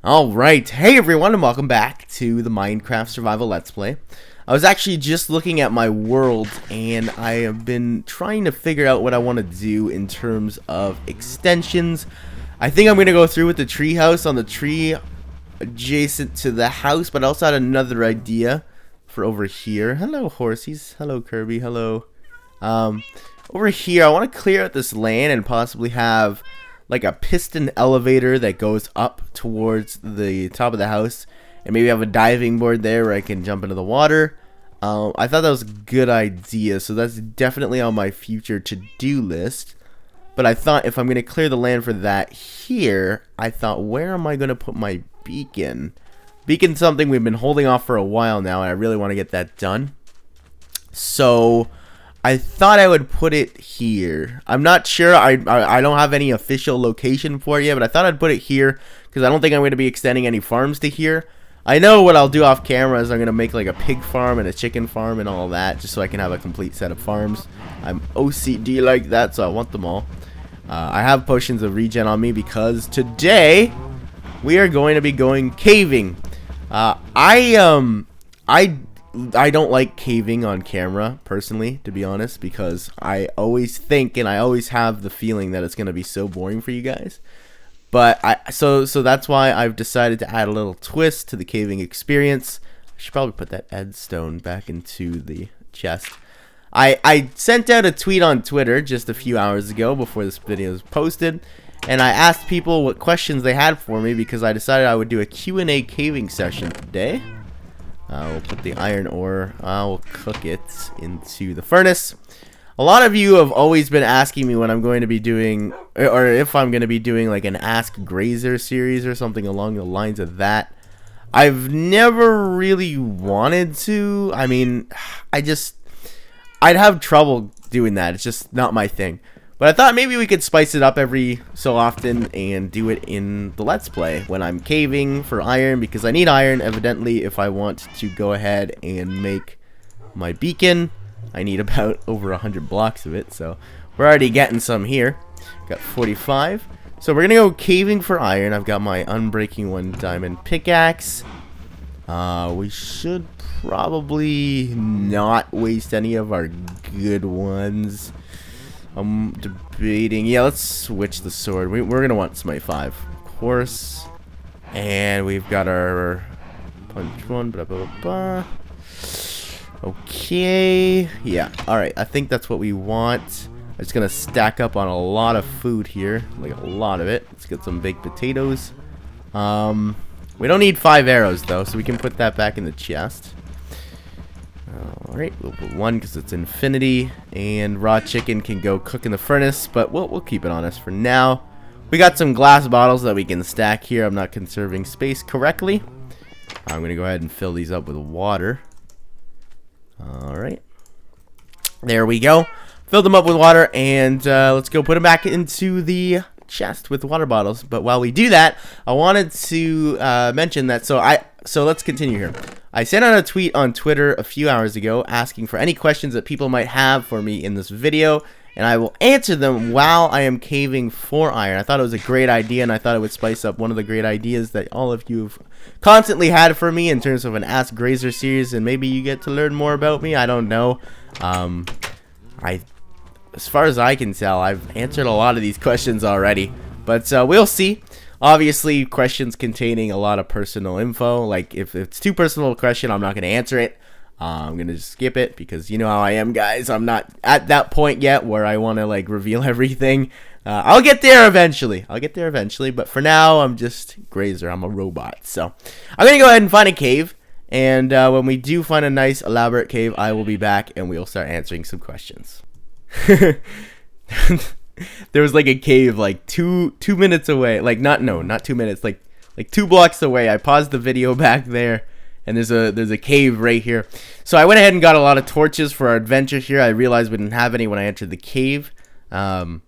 Alright, hey everyone and welcome back to the Minecraft Survival Let's Play. I was actually just looking at my world and I have been trying to figure out what I want to do in terms of extensions. I think I'm going to go through with the tree house on the tree adjacent to the house, but I also had another idea for over here. Hello horsies, hello Kirby, hello. Over here I want to clear out this land and possibly have like a piston elevator that goes up towards the top of the house, and maybe have a diving board there where I can jump into the water. I thought that was a good idea, so that's definitely on my future to-do list. But I thought if I'm going to clear the land for that here, I thought, where am I going to put my beacon? Beacon's something we've been holding off for a while now, and I really want to get that done. So I thought I would put it here. I'm not sure. I don't have any official location for it yet, but I thought I'd put it here because I don't think I'm going to be extending any farms to here. I know what I'll do off camera is I'm going to make like a pig farm and a chicken farm and all that, just so I can have a complete set of farms. I'm OCD like that, so I want them all. I have potions of regen on me because today we are going to be going caving. I don't like caving on camera, personally, to be honest, because I always think and I always have the feeling that it's going to be so boring for you guys. But so that's why I've decided to add a little twist to the caving experience. I should probably put that Edstone back into the chest. I sent out a tweet on Twitter just a few hours ago before this video was posted, and I asked people what questions they had for me because I decided I would do a Q&A caving session today. We'll put the iron ore, we'll cook it into the furnace. A lot of you have always been asking me when I'm going to be doing, or if I'm going to be doing like an Ask Graser series or something along the lines of that. I've never really wanted to. I mean, I'd have trouble doing that. It's just not my thing. But I thought maybe we could spice it up every so often and do it in the Let's Play when I'm caving for iron, because I need iron evidently if I want to go ahead and make my beacon. I need about over 100 blocks of it, so we're already getting some here. Got 45. So we're gonna go caving for iron. I've got my Unbreaking 1 diamond pickaxe. We should probably not waste any of our good ones. I'm debating. Yeah, let's switch the sword. We're going to want Smite 5, of course. And we've got our punch 1. Blah, blah, blah, blah. Okay. Yeah, alright. I think that's what we want. I'm just going to stack up on a lot of food here. Like a lot of it. Let's get some baked potatoes. We don't need 5 arrows, though, so we can put that back in the chest. Alright, we'll put 1 because it's infinity, and raw chicken can go cook in the furnace, but we'll keep it on us for now. We got some glass bottles that we can stack here. I'm not conserving space correctly. I'm going to go ahead and fill these up with water. Alright. There we go. Filled them up with water, and let's go put them back into the chest with water bottles. But while we do that, I wanted to mention that, so let's continue here. I sent out a tweet on Twitter a few hours ago asking for any questions that people might have for me in this video, and I will answer them while I am caving for iron. I thought it was a great idea, and I thought it would spice up one of the great ideas that all of you have constantly had for me in terms of an Ask Graser series, and maybe you get to learn more about me. I don't know. As far as I can tell, I've answered a lot of these questions already, but we'll see. Obviously, questions containing a lot of personal info, like if it's too personal a question, I'm not going to answer it. I'm going to just skip it because you know how I am, guys. I'm not at that point yet where I want to like reveal everything. I'll get there eventually. But for now, I'm just Graser. I'm a robot. So I'm going to go ahead and find a cave. And when we do find a nice elaborate cave, I will be back and we'll start answering some questions. There was like a cave like two minutes away, like not 2 minutes, like 2 blocks away. I paused the video back there, and there's a cave right here. So I went ahead and got a lot of torches for our adventure here. I realized we didn't have any when I entered the cave, and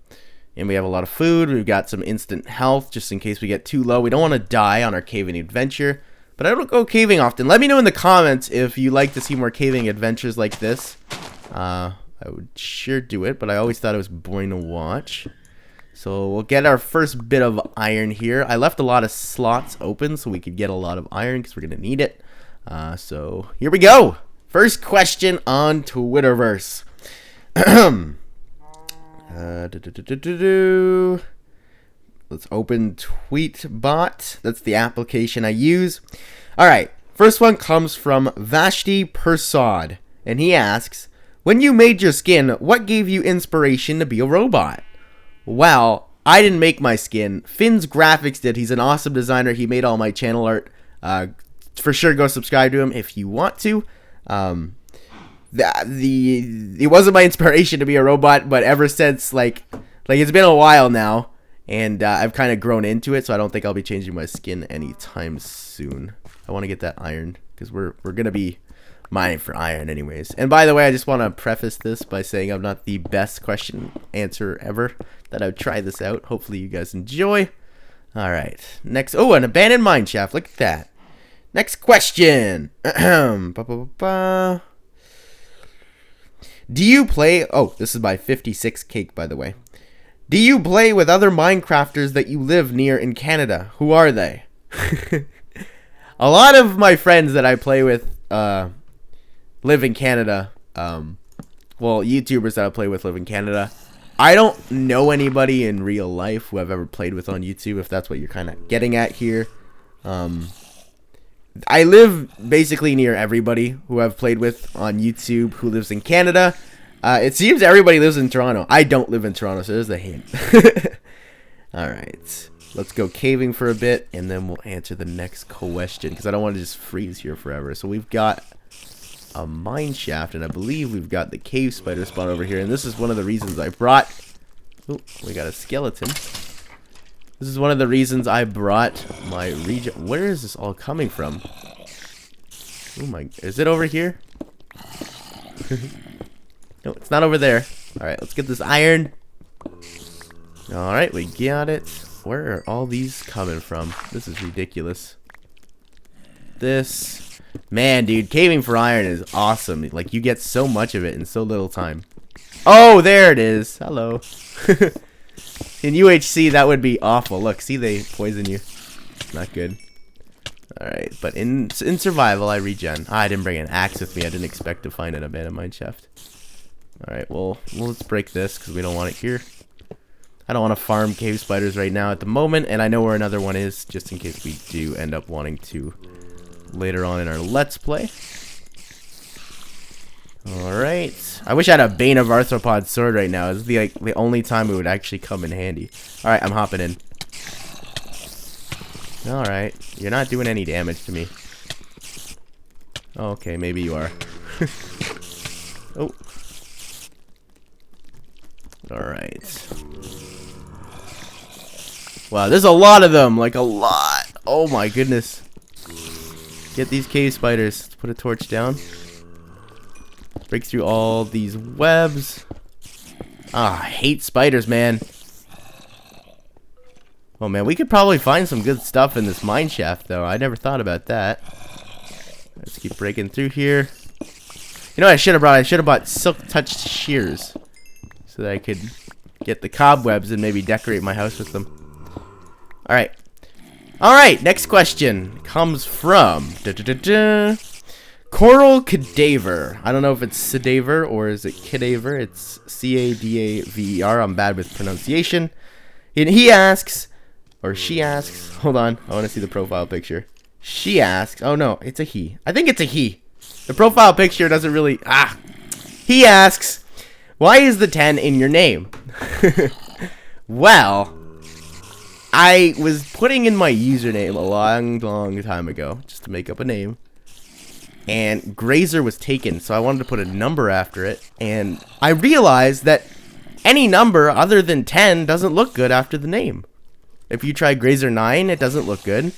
we have a lot of food. We've got some instant health just in case we get too low. We don't want to die on our caving adventure, but I don't go caving often. Let me know in the comments if you like to see more caving adventures like this. I would sure do it, but I always thought it was boring to watch. So we'll get our first bit of iron here. I left a lot of slots open so we could get a lot of iron because we're going to need it. So here we go. First question on Twitterverse. Let's open Tweetbot. That's the application I use. All right. First one comes from Vashti Persad. And he asks, when you made your skin, what gave you inspiration to be a robot? Well, I didn't make my skin. Finn's Graphics did. He's an awesome designer. He made all my channel art. For sure, go subscribe to him if you want to. It wasn't my inspiration to be a robot, but ever since, like it's been a while now, and I've kind of grown into it, so I don't think I'll be changing my skin anytime soon. I want to get that iron, because we're going to be mining for iron anyways. And by the way, I just want to preface this by saying I'm not the best question answer ever, that I've tried this out. Hopefully you guys enjoy. Alright, next, oh, an abandoned mine shaft, look at that. Next question. Do you play, oh, this is my 56 cake, by the way. Do you play with other Minecrafters that you live near in Canada? Who are they? A lot of my friends that I play with live in Canada. Well, YouTubers that I play with live in Canada. I don't know anybody in real life who I've ever played with on YouTube, if that's what you're kind of getting at here. I live basically near everybody who I've played with on YouTube who lives in Canada. It seems everybody lives in Toronto. I don't live in Toronto, so there's a hint. Alright, let's go caving for a bit, and then we'll answer the next question, because I don't want to just freeze here forever. So we've got a mine shaft, and I believe we've got the cave spider spawn over here, and this is one of the reasons I brought... Oh, we got a skeleton. This is one of the reasons I brought my region. Where is this all coming from? Oh my, is it over here? No, it's not over there. Alright, let's get this iron. Alright, we got it. Where are all these coming from? This is ridiculous. This, man, dude, caving for iron is awesome. Like, you get so much of it in so little time. Oh, there it is. Hello. In UHC, that would be awful. Look, see, they poison you. Not good. Alright, but in survival, I regen. I didn't bring an axe with me. I didn't expect to find an abandoned mine shaft. Alright, well, let's break this, because we don't want it here. I don't want to farm cave spiders right now at the moment, and I know where another one is, just in case we do end up wanting to later on in our Let's Play. Alright. I wish I had a Bane of Arthropod sword right now. This is the only time it would actually come in handy. Alright, I'm hopping in. Alright. You're not doing any damage to me. Okay, maybe you are. Oh. Alright. Wow, there's a lot of them. Like, a lot. Oh my goodness. Get these cave spiders. Let's put a torch down. Break through all these webs. Ah, I hate spiders, man. Oh man, we could probably find some good stuff in this mine shaft, though. I never thought about that. Let's keep breaking through here. You know what I should have brought? I should have bought silk-touched shears, so that I could get the cobwebs and maybe decorate my house with them. Alright. Alright, next question comes from... Coral Cadaver. I don't know if it's Cadaver or is it Cadaver. It's C-A-D-A-V-E-R. I'm bad with pronunciation. And he asks, or she asks, hold on, I want to see the profile picture. She asks, oh no, it's a he. I think it's a he. The profile picture doesn't really, He asks, why is the 10 in your name? Well, I was putting in my username a long time ago, just to make up a name. And Graser was taken, so I wanted to put a number after it. And I realized that any number other than 10 doesn't look good after the name. If you try Graser 9, it doesn't look good.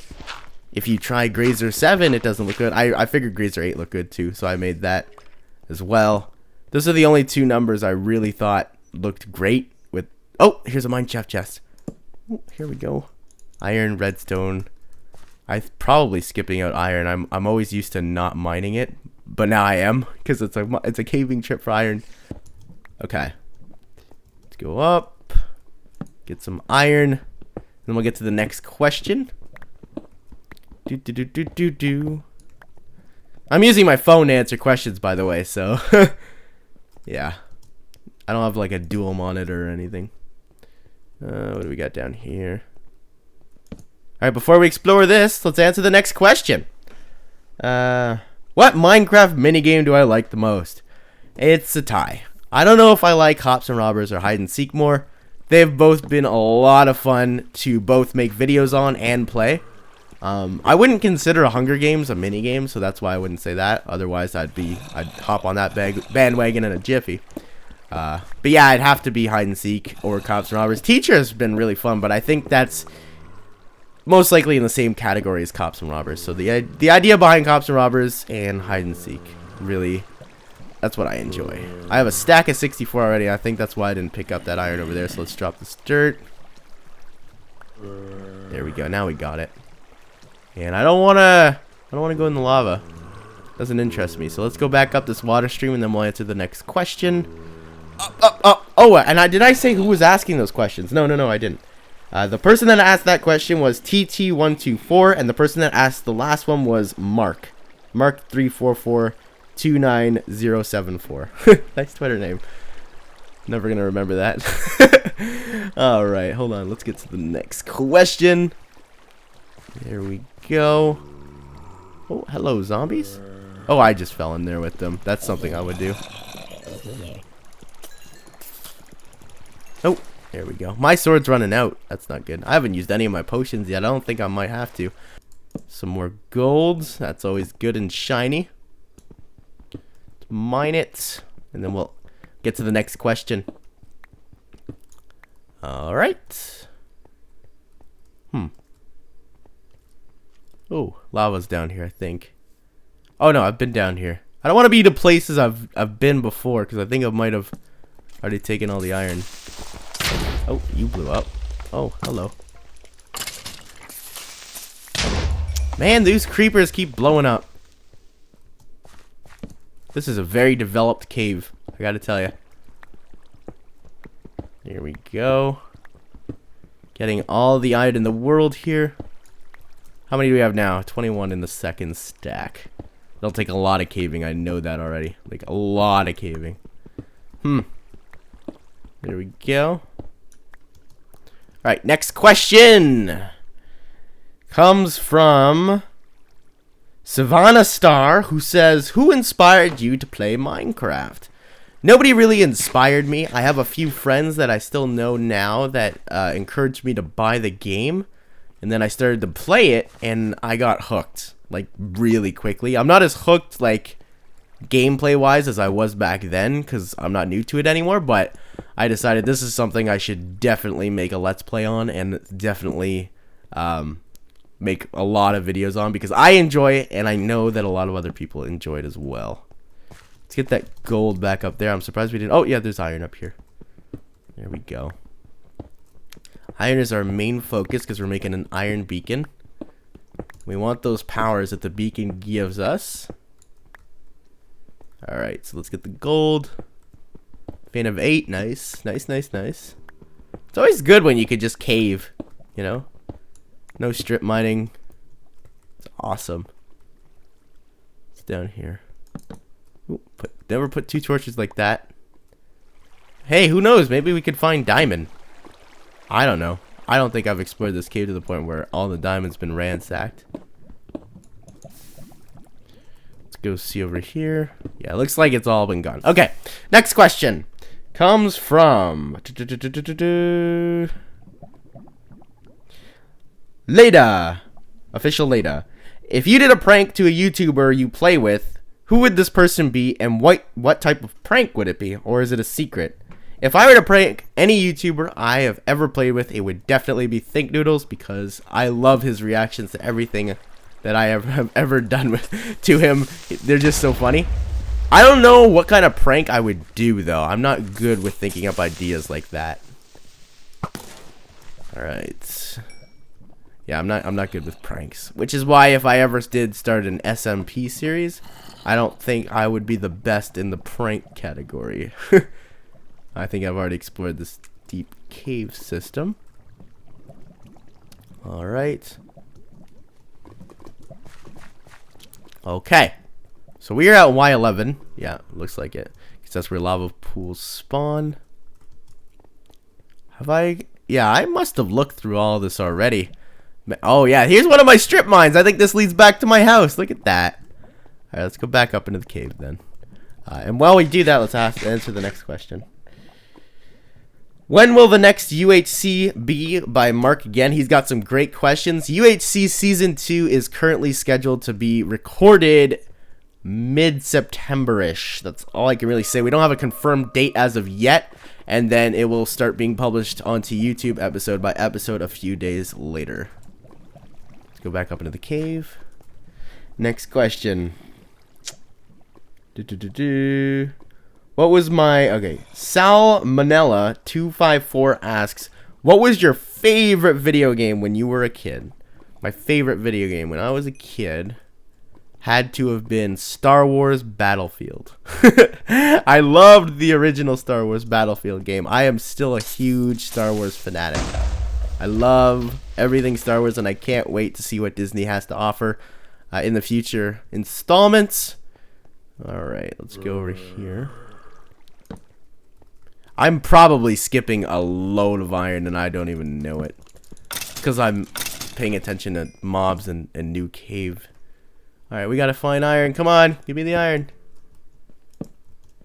If you try Graser 7, it doesn't look good. I figured Graser 8 looked good too, so I made that as well. Those are the only two numbers I really thought looked great with... Oh, here's a mine shaft chest. Ooh, here we go. Iron, redstone... I'm probably skipping out iron. I'm always used to not mining it, but now I am because it's a caving trip for iron. Okay, let's go up. Get some iron. Then we'll get to the next question. I'm using my phone to answer questions, by the way, so yeah. I don't have like a dual monitor or anything. What do we got down here? Alright, before we explore this, let's answer the next question. What Minecraft minigame do I like the most? It's a tie. I don't know if I like Cops and Robbers or Hide and Seek more. They've both been a lot of fun to both make videos on and play. I wouldn't consider Hunger Games a minigame, so that's why I wouldn't say that. Otherwise, I'd hop on that bandwagon in a jiffy. But yeah, it'd have to be Hide and Seek or Cops and Robbers. Teacher has been really fun, but I think that's most likely in the same category as Cops and Robbers. So the idea behind Cops and Robbers and Hide and Seek, really, that's what I enjoy. I have a stack of 64 already. I think that's why I didn't pick up that iron over there. So let's drop this dirt. There we go. Now we got it. And I don't wanna go in the lava. Doesn't interest me. So let's go back up this water stream and then we'll answer the next question. Oh, and did I say who was asking those questions? No, I didn't. The person that asked that question was TT124, and the person that asked the last one was Mark. Mark3442974. Nice Twitter name. Never gonna remember that. Alright, hold on. Let's get to the next question. There we go. Oh, hello, zombies. Oh, I just fell in there with them. That's something I would do. Oh, there we go. My sword's running out. That's not good. I haven't used any of my potions yet. I don't think I might have to. Some more golds. That's always good and shiny. Mine it. And then we'll get to the next question. Alright. Oh, lava's down here, I think. Oh no, I've been down here. I don't want to be to places I've been before, because I think I might have already taken all the iron. Oh, you blew up. Oh, hello. Man, these creepers keep blowing up. This is a very developed cave, I gotta tell you. Here we go. Getting all the iron in the world here. How many do we have now? 21 in the second stack. It'll take a lot of caving. I know that already. Like, a lot of caving. There we go. Alright, next question. Comes from Savannah Star, who says, who inspired you to play Minecraft? Nobody really inspired me. I have a few friends that I still know now that encouraged me to buy the game. And then I started to play it, and I got hooked, like, really quickly. I'm not as hooked, like, gameplay-wise as I was back then, because I'm not new to it anymore, but I decided this is something I should definitely make a Let's Play on, and definitely make a lot of videos on, because I enjoy it, and I know that a lot of other people enjoy it as well. Let's get that gold back up there. I'm surprised we didn't... Oh, yeah, there's iron up here. There we go. Iron is our main focus because we're making an iron beacon. We want those powers that the beacon gives us. Alright, so let's get the gold. Fan of 8, nice. Nice. It's always good when you could just cave, you know? No strip mining. It's awesome. It's down here. Ooh, never put 2 torches like that. Hey, who knows? Maybe we could find diamond. I don't know. I don't think I've explored this cave to the point where all the diamonds been ransacked. Let's go see over here. Yeah, it looks like it's all been gone. Okay, next question comes from Leda. Official Leda. If you did a prank to a YouTuber you play with, who would this person be, and what type of prank would it be, or is it a secret? If I were to prank any YouTuber I have ever played with, it would definitely be Think Noodles, because I love his reactions to everything that I have ever done to him. They're just so funny. I don't know what kind of prank I would do, though. I'm not good with thinking up ideas like that. Alright. Yeah, I'm not good with pranks. Which is why if I ever did start an SMP series, I don't think I would be the best in the prank category. I think I've already explored this deep cave system. All right. Okay. So we are at Y11. Yeah, looks like it. Because that's where lava pools spawn. Have I? Yeah, I must have looked through all this already. Oh, yeah. Here's one of my strip mines. I think this leads back to my house. Look at that. All right, let's go back up into the cave then. And while we do that, let's answer the next question. When will the next UHC be? By Mark again. He's got some great questions. UHC Season 2 is currently scheduled to be recorded mid-September-ish. That's all I can really say. We don't have a confirmed date as of yet. And then it will start being published onto YouTube episode by episode a few days later. Let's go back up into the cave. Next question. What was my... Okay. Salmonella254 asks, what was your favorite video game when you were a kid? My favorite video game when I was a kid had to have been Star Wars Battlefield. I loved the original Star Wars Battlefield game. I am still a huge Star Wars fanatic. I love everything Star Wars, and I can't wait to see what Disney has to offer in the future installments. Alright, let's go over here. I'm probably skipping a load of iron and I don't even know it. Because I'm paying attention to mobs and new cave. Alright, we gotta find iron. Come on, give me the iron.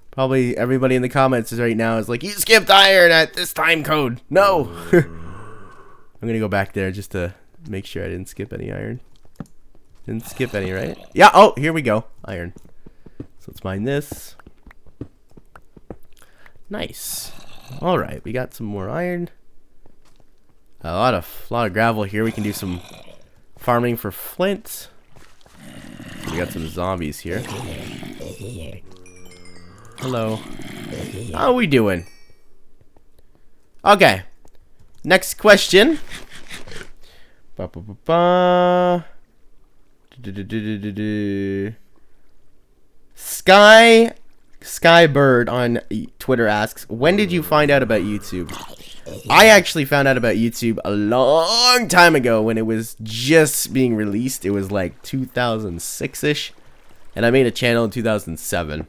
Probably everybody in the comments right now is like, you skipped iron at this time code. No! I'm gonna go back there just to make sure I didn't skip any iron. Didn't skip any, right? Yeah, oh, here we go. Iron. So let's mine this. Nice. Alright, we got some more iron. A lot of gravel here. We can do some farming for flint. We got some zombies here. Hello. How are we doing? Okay. Next question. Skybird on Twitter asks, when did you find out about YouTube? I actually found out about YouTube a long time ago when it was just being released. It was like 2006-ish. And I made a channel in 2007.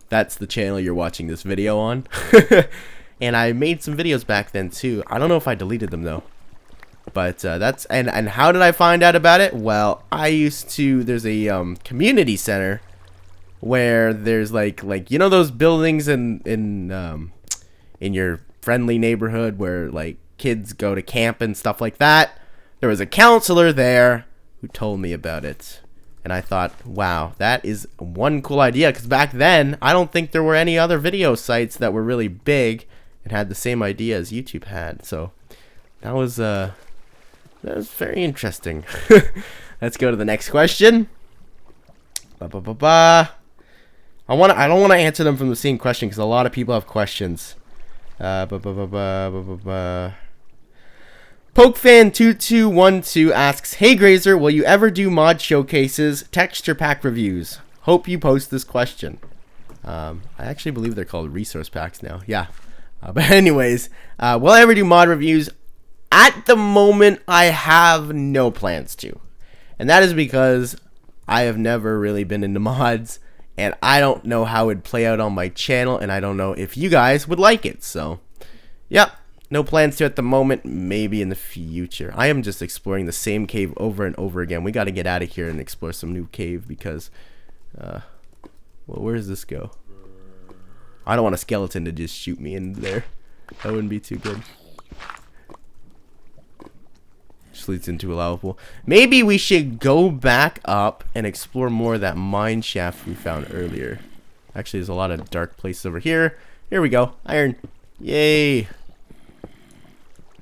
That's the channel you're watching this video on. And I made some videos back then too. I don't know if I deleted them though. But that's and how did I find out about it? Well, I used to, there's a community center where there's like you know those buildings in your friendly neighborhood where like kids go to camp and stuff like that. There was a counselor there who told me about it. And I thought, wow, that is one cool idea, because back then I don't think there were any other video sites that were really big and had the same idea as YouTube had. So that was very interesting. Let's go to the next question. I don't want to answer them from the same question because a lot of people have questions. PokeFan2212 asks, hey Graser, will you ever do mod showcases, texture pack reviews? Hope you post this question. I actually believe they're called resource packs now. Yeah. But anyways, will I ever do mod reviews? At the moment, I have no plans to. And that is because I have never really been into mods. And I don't know how it would play out on my channel. And I don't know if you guys would like it. So, yeah. No plans to at the moment, maybe in the future. I am just exploring the same cave over and over again. We got to get out of here and explore some new cave because, well, where does this go? I don't want a skeleton to just shoot me in there. That wouldn't be too good. Just leads into a lava pool. Maybe we should go back up and explore more of that mine shaft we found earlier. Actually, there's a lot of dark places over here. Here we go. Iron. Yay.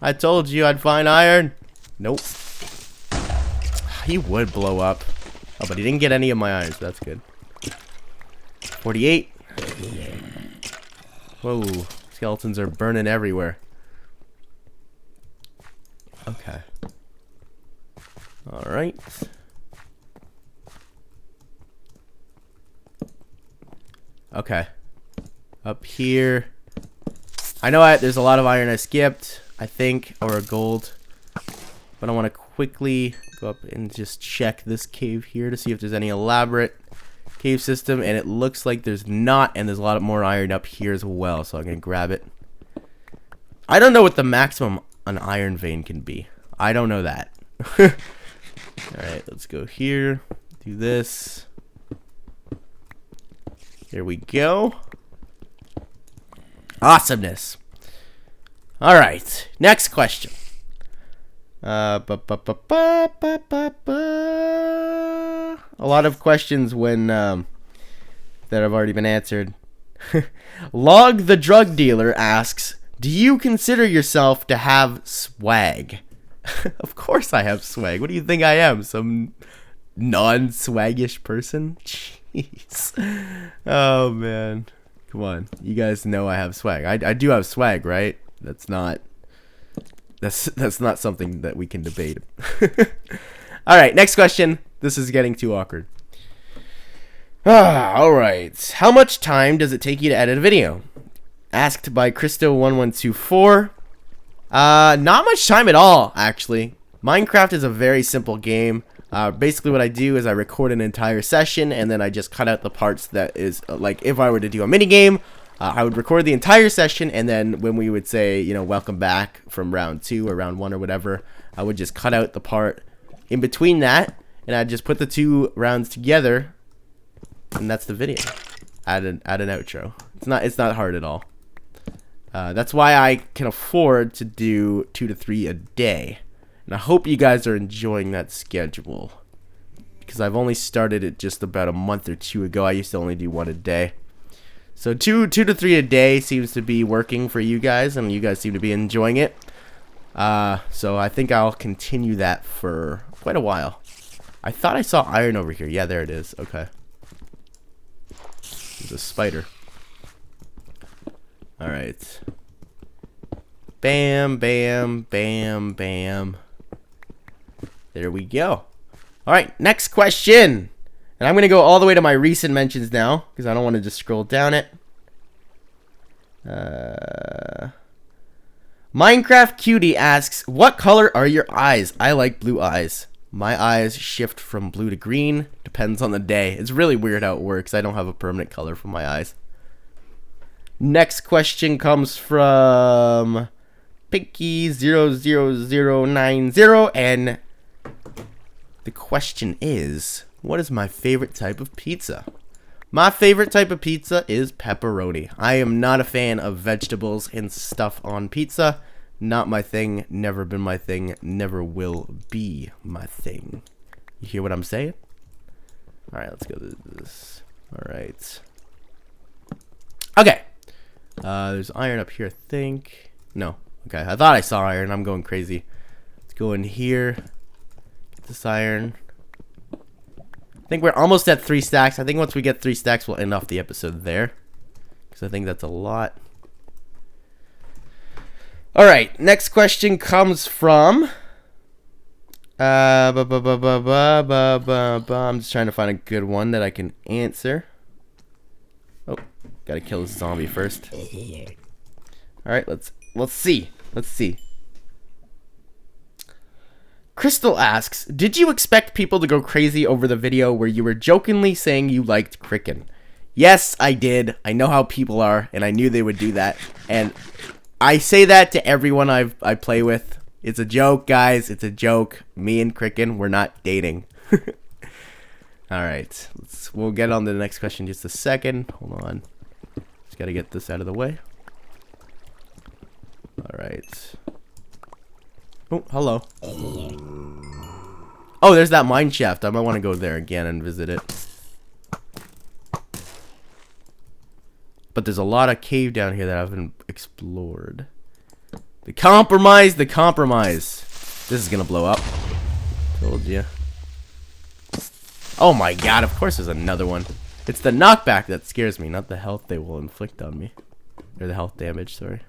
I told you I'd find iron. Nope. He would blow up. Oh, but he didn't get any of my irons. That's good. 48. Whoa. Skeletons are burning everywhere. Okay. Alright. Okay. Up here. I know there's a lot of iron I skipped, I think, or a gold. But I want to quickly go up and just check this cave here to see if there's any elaborate cave system. And it looks like there's not, and there's a lot more iron up here as well. So I'm going to grab it. I don't know what the maximum an iron vein can be. I don't know that. Alright, let's go here. Do this. Here we go. Awesomeness. Alright, next question. A lot of questions when that have already been answered. Log the drug dealer asks, do you consider yourself to have swag? Of course I have swag. What do you think I am? Some non-swaggish person? Jeez. Oh, man. Come on. You guys know I have swag. I do have swag, right? That's not something that we can debate. Alright, next question. This is getting too awkward. Alright. How much time does it take you to edit a video? Asked by Christo1124. Not much time at all, actually. Minecraft is a very simple game. Basically what I do is I record an entire session and then I just cut out the parts that is, like, if I were to do a mini game, I would record the entire session, and then when we would say, you know, welcome back from round 2 or round 1 or whatever, I would just cut out the part in between that, and I'd just put the 2 rounds together, and that's the video. Add an outro. It's not hard at all. That's why I can afford to do 2 to 3 a day. And I hope you guys are enjoying that schedule, because I've only started it just about a month or 2 ago. I used to only do 1 a day. So 2 to 3 a day seems to be working for you guys, and you guys seem to be enjoying it. So I think I'll continue that for quite a while. I thought I saw iron over here. Yeah, there it is. Okay. There's a spider. Alright. Bam, bam, bam, bam. There we go. Alright, next question. And I'm going to go all the way to my recent mentions now, because I don't want to just scroll down it. Minecraft Cutie asks, what color are your eyes? I like blue eyes. My eyes shift from blue to green. Depends on the day. It's really weird how it works. I don't have a permanent color for my eyes. Next question comes from Pinky00090, and the question is, what is my favorite type of pizza? My favorite type of pizza is pepperoni. I am not a fan of vegetables and stuff on pizza. Not my thing, never been my thing, never will be my thing. You hear what I'm saying? Alright, let's go to this. Alright. Okay. There's iron up here, I think. No. Okay, I thought I saw iron. I'm going crazy. Let's go in here. Get this iron. I think we're almost at 3 stacks. I think once we get 3 stacks, we'll end off the episode there, because I think that's a lot. Alright, next question comes from... I'm just trying to find a good one that I can answer. Oh, gotta kill this zombie first. Alright, let's see. Let's see. Crystal asks, did you expect people to go crazy over the video where you were jokingly saying you liked Cricken? Yes, I did. I know how people are, and I knew they would do that. And I say that to everyone I play with. It's a joke, guys. It's a joke. Me and Cricken, we're not dating. Alright. We'll get on to the next question in just a second. Hold on. Just gotta get this out of the way. Alright. Oh, hello. Oh, there's that mine shaft. I might want to go there again and visit it. But there's a lot of cave down here that I haven't explored. The compromise, the compromise. This is gonna blow up. Told you. Oh my god, of course there's another one. It's the knockback that scares me, not the health they will inflict on me. Or the health damage, sorry.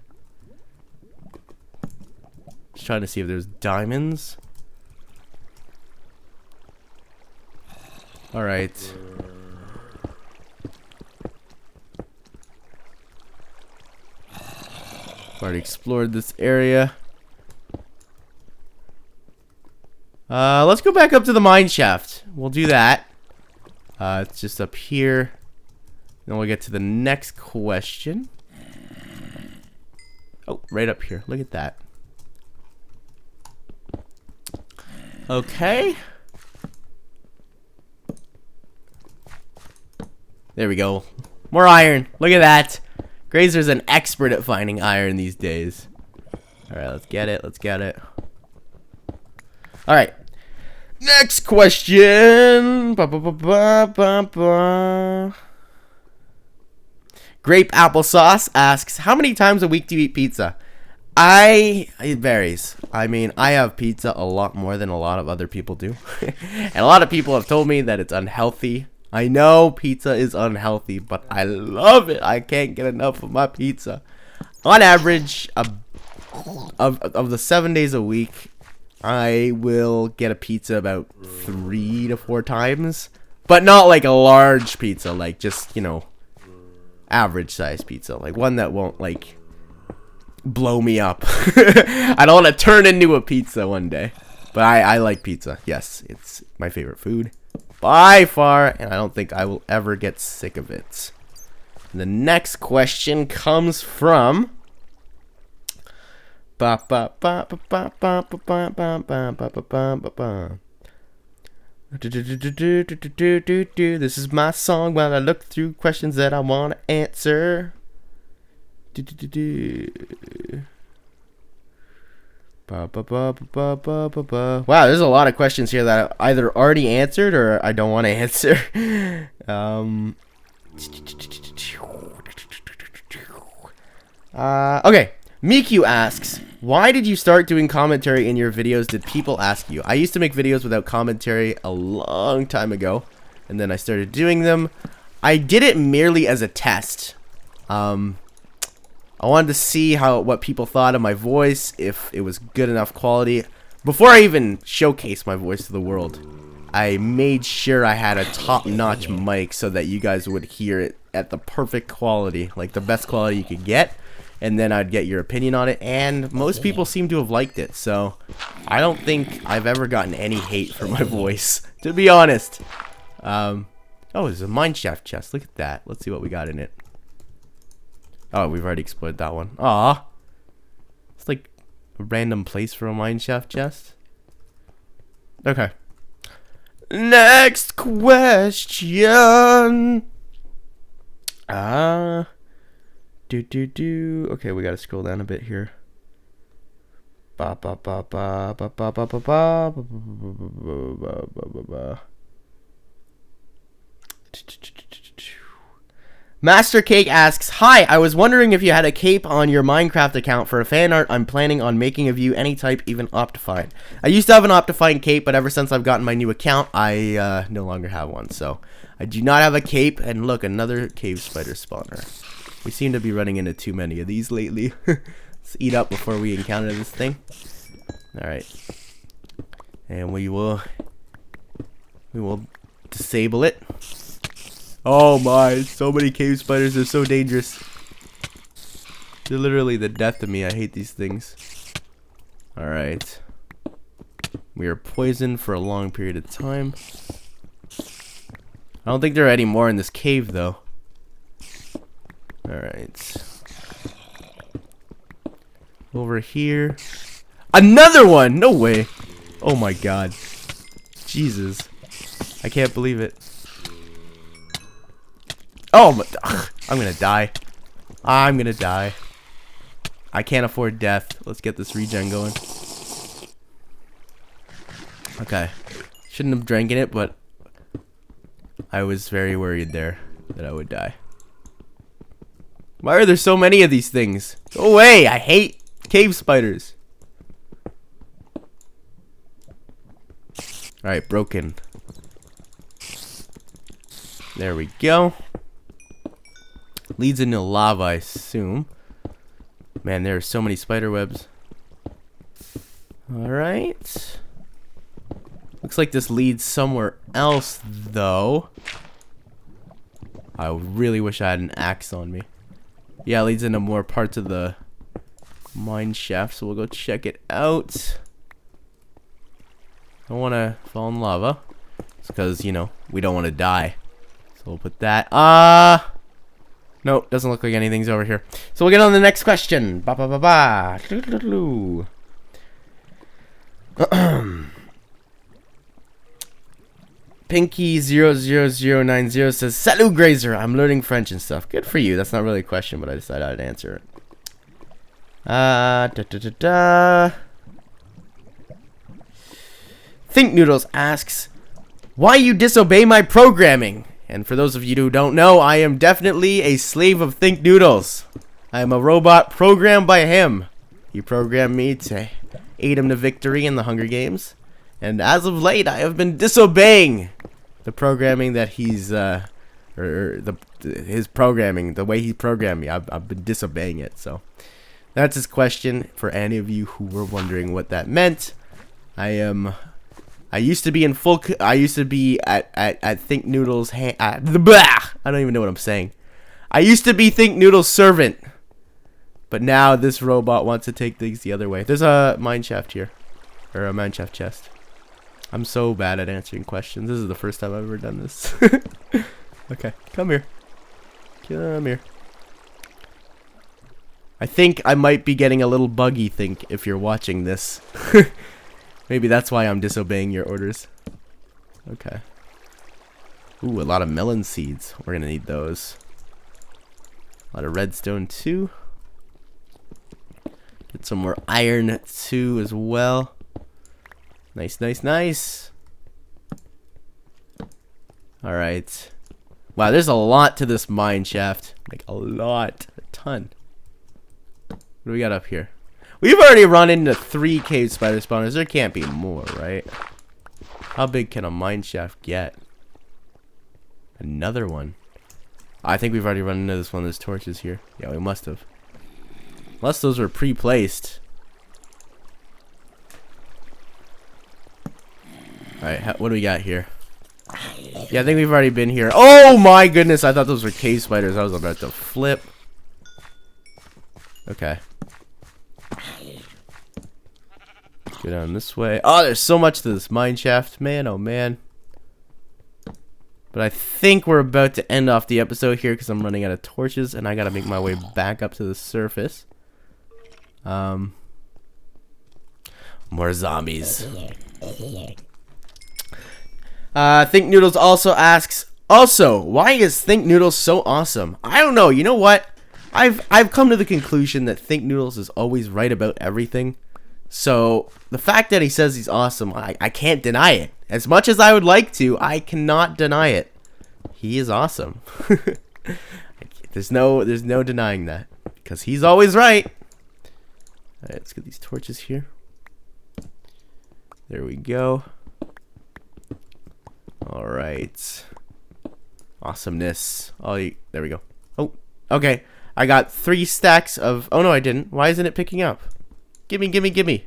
Just trying to see if there's diamonds. Alright. Already explored this area. Let's go back up to the mine shaft. We'll do that. It's just up here. Then we'll get to the next question. Oh, right up here. Look at that. Okay. There we go. More iron. Look at that. Graser's an expert at finding iron these days. Alright, let's get it. Let's get it. Alright. Next question. Ba, ba, ba, ba, ba, ba. Grape Applesauce asks, how many times a week do you eat pizza? It varies. I mean, I have pizza a lot more than a lot of other people do. And a lot of people have told me that it's unhealthy. I know pizza is unhealthy, but I love it. I can't get enough of my pizza. On average, of the 7 days a week, I will get a pizza about 3 to 4 times. But not like a large pizza, like just, you know, average size pizza. Like one that won't, like, blow me up. I don't want to turn into a pizza one day. But I like pizza. Yes, it's my favorite food by far, and I don't think I will ever get sick of it. The next question comes from this is my song while I look through questions that I want to answer. Wow, there's a lot of questions here that I either already answered or I don't want to answer. Okay, Miku asks, why did you start doing commentary in your videos? Did people ask you? I used to make videos without commentary a long time ago, and then I started doing them. I did it merely as a test. I wanted to see what people thought of my voice, if it was good enough quality. Before I even showcased my voice to the world, I made sure I had a top-notch mic so that you guys would hear it at the perfect quality, like the best quality you could get, and then I'd get your opinion on it, and most people seem to have liked it, so I don't think I've ever gotten any hate for my voice, to be honest. Oh, there's a mineshaft chest. Look at that. Let's see what we got in it. Oh, we've already explored that one. Aw. It's like a random place for a mineshaft chest. Okay. Next question. Okay, we gotta scroll down a bit here. Master Cake asks, hi, I was wondering if you had a cape on your Minecraft account for a fan art I'm planning on making of you, any type, even Optifine. I used to have an Optifine cape, but ever since I've gotten my new account, I no longer have one. So I do not have a cape, and look, another cave spider spawner. We seem to be running into too many of these lately. Let's eat up before we encounter this thing. Alright. And we will disable it. Oh my, so many cave spiders, they're so dangerous. They're literally the death of me. I hate these things. Alright. We are poisoned for a long period of time. I don't think there are any more in this cave though. Alright. Over here. Another one! No way. Oh my god. Jesus. I can't believe it. Oh, I'm gonna die. I'm gonna die. I can't afford death. Let's get this regen going. Okay. Shouldn't have drank in it, but I was very worried there that I would die. Why are there so many of these things? Go away! I hate cave spiders. Alright, broken. There we go. Leads into lava, I assume. Man, there are so many spider webs. Alright. Looks like this leads somewhere else, though. I really wish I had an axe on me. Yeah, it leads into more parts of the mine shaft, so we'll go check it out. Don't want to fall in lava. It's because, you know, we don't want to die. So we'll put that. Nope, doesn't look like anything's over here. So we'll get on to the next question. Ba ba ba ba. Pinky00090 says, Salut Graser, I'm learning French and stuff. Good for you. That's not really a question, but I decided I'd answer it. Think Noodles asks, why you disobey my programming? And for those of you who don't know, I am definitely a slave of Think Noodles. I am a robot programmed by him. He programmed me to aid him to victory in the Hunger Games. And as of late, I have been disobeying the programming that he's, his programming, the way he programmed me. I've been disobeying it. So that's his question for any of you who were wondering what that meant. I used to be in full. I used to be at Think Noodles. I don't even know what I'm saying. I used to be Think Noodles' servant, but now this robot wants to take things the other way. There's a mine shaft here, or a mine shaft chest. I'm so bad at answering questions. This is the first time I've ever done this. Okay, come here. Come here. I think I might be getting a little buggy. Think if you're watching this. Maybe that's why I'm disobeying your orders. Okay. Ooh, a lot of melon seeds. We're gonna need those. A lot of redstone too. Get some more iron too as well. Nice, nice, nice. Alright. Wow, there's a lot to this mine shaft. Like a lot. A ton. What do we got up here? We've already run into 3 cave spider spawners. There can't be more, right? How big can a mine shaft get? Another one. I think we've already run into this one. There's torches here. Yeah, we must have. Unless those were pre-placed. Alright, what do we got here? Yeah, I think we've already been here. Oh my goodness, I thought those were cave spiders. I was about to flip. Okay. Go down this way. Oh, there's so much to this mine shaft. Man, oh man. But I think we're about to end off the episode here because I'm running out of torches and I gotta make my way back up to the surface. More zombies. Think Noodles also asks, also, why is Think Noodles so awesome? I don't know. You know what? I've come to the conclusion that Think Noodles is always right about everything. So the fact that he says he's awesome, I can't deny it. As much as I would like to, I cannot deny it. He is awesome. There's no denying that because he's always right. All right, let's get these torches here. There we go. All right. Awesomeness. Oh, there we go. Oh, okay. I got 3 stacks of... Oh, no, I didn't. Why isn't it picking up? Gimme, gimme, gimme.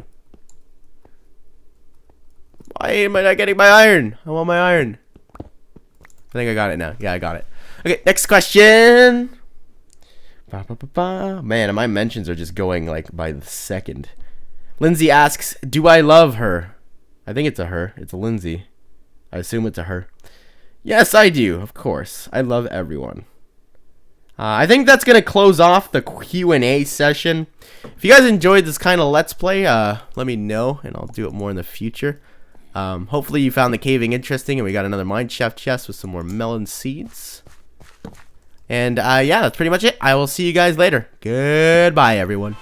Why am I not getting my iron? I want my iron. I think I got it now. Yeah, I got it. Okay, next question. Man, my mentions are just going like by the second. Lindsay asks, do I love her? I think it's a her. It's a Lindsay. I assume it's a her. Yes, I do. Of course. I love everyone. I think that's going to close off the Q&A session. If you guys enjoyed this kind of Let's Play, let me know, and I'll do it more in the future. Hopefully you found the caving interesting, and we got another mine shaft chest with some more melon seeds. And, yeah, that's pretty much it. I will see you guys later. Goodbye, everyone.